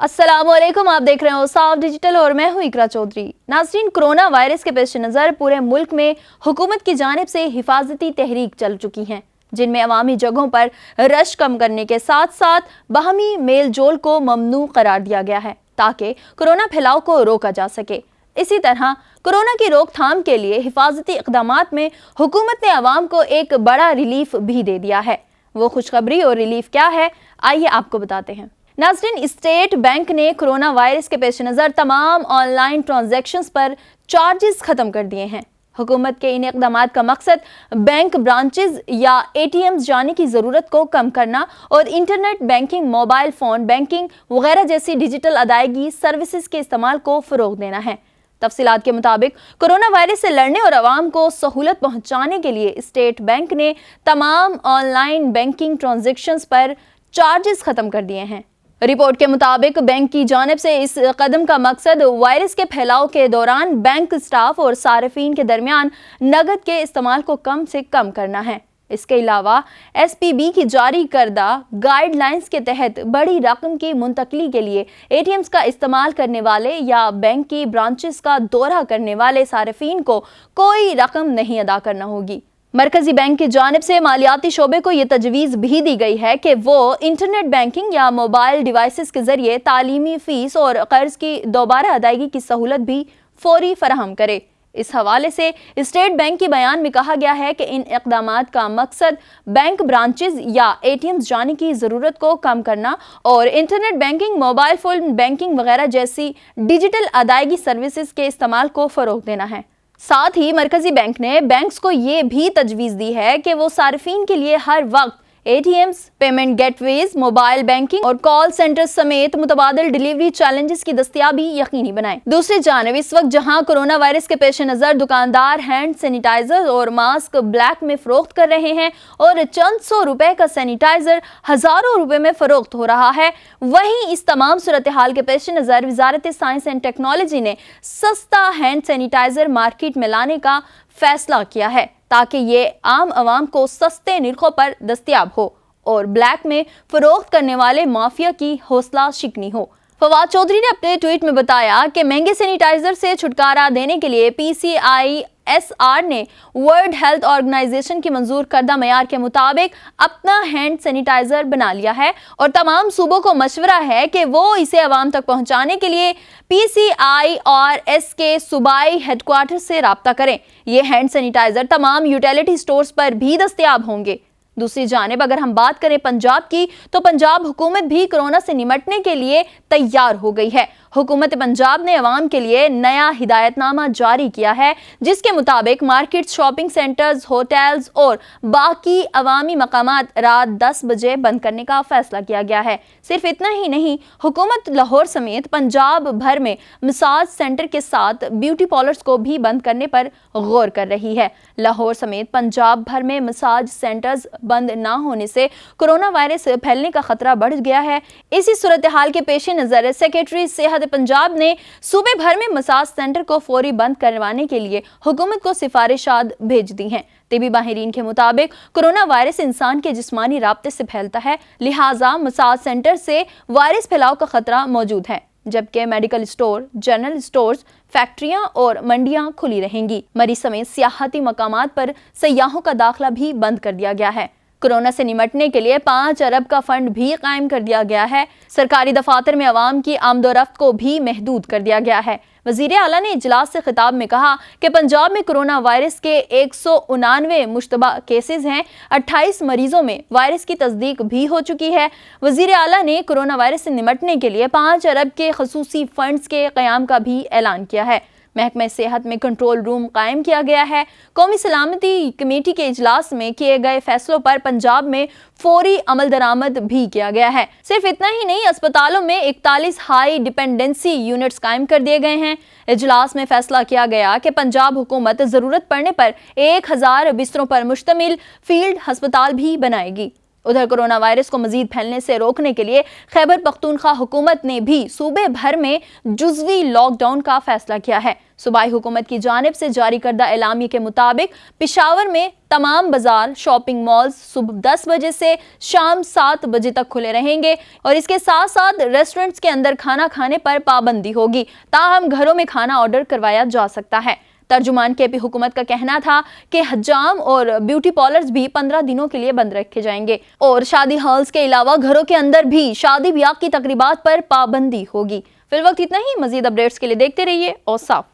السلام علیکم، آپ دیکھ رہے ہیں اوصاف ڈیجیٹل اور میں ہوں اقرا چودھری۔ ناظرین، کرونا وائرس کے پیش نظر پورے ملک میں حکومت کی جانب سے حفاظتی تحریک چل چکی ہیں، جن میں عوامی جگہوں پر رش کم کرنے کے ساتھ ساتھ باہمی میل جول کو ممنوع قرار دیا گیا ہے تاکہ کرونا پھیلاؤ کو روکا جا سکے۔ اسی طرح کرونا کی روک تھام کے لیے حفاظتی اقدامات میں حکومت نے عوام کو ایک بڑا ریلیف بھی دے دیا ہے۔ وہ خوشخبری اور ریلیف کیا ہے، آئیے آپ کو بتاتے ہیں۔ ناظرین، اسٹیٹ بینک نے کرونا وائرس کے پیش نظر تمام on line transactions per charges ختم کر دیے ہیں۔ حکومت کے ان اقدامات کا مقصد بینک برانچز یا اے ٹی ایمز جانے کی ضرورت کو کم کرنا اور internet banking, mobile phone banking وغیرہ جیسی ڈیجیٹل ادائیگی سروسز کے استعمال کو فروغ دینا ہے۔ تفصیلات کے مطابق کرونا وائرس سے لڑنے اور عوام کو سہولت پہنچانے کے لیے اسٹیٹ بینک نے تمام on line banking transactions per charges ختم کر دیے ہیں۔ رپورٹ کے مطابق بینک کی جانب سے اس قدم کا مقصد وائرس کے پھیلاؤ کے دوران بینک سٹاف اور صارفین کے درمیان نقد کے استعمال کو کم سے کم کرنا ہے۔ اس کے علاوہ ایس پی بی کی جاری کردہ گائیڈ لائنز کے تحت بڑی رقم کی منتقلی کے لیے اے ٹی ایمز کا استعمال کرنے والے یا بینک کی برانچز کا دورہ کرنے والے صارفین کو کوئی رقم نہیں ادا کرنا ہوگی۔ مرکزی بینک کی جانب سے مالیاتی شعبے کو یہ تجویز بھی دی گئی ہے کہ وہ انٹرنیٹ بینکنگ یا موبائل ڈیوائسز کے ذریعے تعلیمی فیس اور قرض کی دوبارہ ادائیگی کی سہولت بھی فوری فراہم کرے۔ اس حوالے سے اسٹیٹ بینک کے بیان میں کہا گیا ہے کہ ان اقدامات کا مقصد بینک برانچز یا اے ٹی ایمز جانے کی ضرورت کو کم کرنا اور internet banking, mobile phone banking وغیرہ جیسی ڈیجیٹل ادائیگی سروسز کے استعمال کو فروغ دینا ہے۔ ساتھ ہی مرکزی بینک نے بینکس کو یہ بھی تجویز دی ہے کہ وہ صارفین کے لیے ہر وقت ATMs, payment gateways, mobile banking اور کال سینٹر سمیت متبادل ڈیلیوری چیلنجز کی دستیابی یقینی بنائیں۔ دوسری جانب اس وقت جہاں کرونا وائرس کے پیش نظر دکاندار ہینڈ سینیٹائزر اور ماسک بلیک میں فروخت کر رہے ہیں اور چند سو روپے کا سینیٹائزر ہزاروں روپے میں فروخت ہو رہا ہے، وہیں اس تمام صورتحال کے پیش نظر وزارت سائنس اینڈ ٹیکنالوجی نے سستا ہینڈ سینیٹائزر مارکیٹ میں لانے کا فیصلہ کیا ہے تاکہ یہ عام عوام کو سستے نرخوں پر دستیاب ہو اور بلیک میں فروخت کرنے والے مافیا کی حوصلہ شکنی ہو۔ فواد چودھری نے اپنے ٹویٹ میں بتایا کہ مہنگے سینیٹائزر سے چھٹکارا دینے کے لیے پی سی آئی ایس آر نے ورلڈ ہیلتھ آرگنائزیشن کی منظور کردہ معیار کے مطابق اپنا ہینڈ سینیٹائزر بنا لیا ہے اور تمام صوبوں کو مشورہ ہے کہ وہ اسے عوام تک پہنچانے کے لیے پی سی آئی آر ایس کے صوبائی ہیڈ کوارٹر سے رابطہ کریں۔ یہ ہینڈ سینیٹائزر تمام یوٹیلیٹی سٹورز پر بھی دستیاب ہوں گے۔ دوسری جانب اگر ہم بات کریں پنجاب کی، تو پنجاب حکومت بھی کرونا سے نمٹنے کے لیے تیار ہو گئی ہے۔ حکومت پنجاب نے عوام کے لیے نیا ہدایت نامہ جاری کیا ہے جس کے مطابق مارکیٹ، شاپنگ سینٹرز، ہوٹلز اور باقی عوامی مقامات رات 10 بجے بند کرنے کا فیصلہ کیا گیا ہے۔ صرف اتنا ہی نہیں، حکومت لاہور سمیت پنجاب بھر میں مساج سینٹر کے ساتھ بیوٹی پارلرز کو بھی بند کرنے پر غور کر رہی ہے۔ لاہور سمیت پنجاب بھر میں مساج سینٹرز بند نہ ہونے سے کرونا وائرس پھیلنے کا خطرہ بڑھ گیا ہے۔ اسی صورتحال کے پیش نظر سیکریٹری صحت پنجاب نے صوبے بھر میں مساج سینٹر کو فوری بند کروانے کے لیے حکومت کو سفارشات بھیج دی ہیں۔ طبی ماہرین کے مطابق کرونا وائرس انسان کے جسمانی رابطے سے پھیلتا ہے، لہٰذا مساج سینٹر سے وائرس پھیلاؤ کا خطرہ موجود ہے، جبکہ میڈیکل اسٹور، جنرل اسٹورز، فیکٹریاں اور منڈیاں کھلی رہیں گی۔ مریض سمیت سیاحتی مقامات پر سیاحوں کا داخلہ بھی بند کر دیا گیا ہے۔ کرونا سے نمٹنے کے لیے 5 ارب کا فنڈ بھی قائم کر دیا گیا ہے۔ سرکاری دفاتر میں عوام کی آمد و رفت کو بھی محدود کر دیا گیا ہے۔ وزیر اعلیٰ نے اجلاس سے خطاب میں کہا کہ پنجاب میں کرونا وائرس کے 199 مشتبہ کیسز ہیں، 28 مریضوں میں وائرس کی تصدیق بھی ہو چکی ہے۔ وزیر اعلیٰ نے کرونا وائرس سے نمٹنے کے لیے 5 ارب کے خصوصی فنڈز کے قیام کا بھی اعلان کیا ہے۔ محکمہ صحت میں کنٹرول روم قائم کیا گیا ہے۔ قومی سلامتی کمیٹی کے اجلاس میں کیے گئے فیصلوں پر پنجاب میں فوری عمل درآمد بھی کیا گیا ہے۔ صرف اتنا ہی نہیں، اسپتالوں میں 41 ہائی ڈیپینڈنسی یونٹس قائم کر دیے گئے ہیں۔ اجلاس میں فیصلہ کیا گیا کہ پنجاب حکومت ضرورت پڑنے پر 1000 بستروں پر مشتمل فیلڈ ہسپتال بھی بنائے گی۔ ادھر کرونا وائرس کو مزید پھیلنے سے روکنے کے لیے خیبر پختونخوا حکومت نے بھی صوبے بھر میں جزوی لاک ڈاؤن کا فیصلہ کیا ہے۔ صوبائی حکومت کی جانب سے جاری کردہ اعلامیے کے مطابق پشاور میں تمام بازار، شاپنگ مالز صبح 10 بجے سے شام 7 بجے تک کھلے رہیں گے اور اس کے ساتھ ساتھ ریسٹورنٹس کے اندر کھانا کھانے پر پابندی ہوگی، تاہم گھروں میں کھانا آرڈر کروایا جا سکتا ہے۔ ترجمان کے پی حکومت کا کہنا تھا کہ حجام اور بیوٹی پارلرز بھی 15 دنوں کے لیے بند رکھے جائیں گے اور شادی ہالز کے علاوہ گھروں کے اندر بھی شادی بیاہ کی تقریبات پر پابندی ہوگی۔ فی الوقت اتنا ہی، مزید اپڈیٹس کے لیے دیکھتے رہیے اوصاف۔